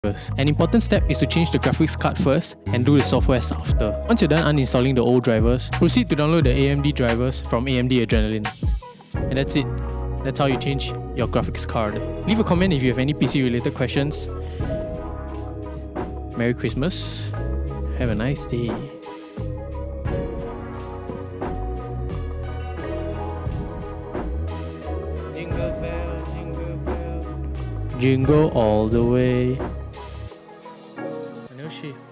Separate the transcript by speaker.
Speaker 1: drivers. An important step is to change the graphics card first and do the software after. Once you're done uninstalling the old drivers, proceed to download the AMD drivers from AMD Adrenalin. And that's it. That's how you change your graphics card. Leave a comment if you have any PC related questions. Merry Christmas. Have a nice day. Jingle bell, jingle bell, jingle all the way. No shift.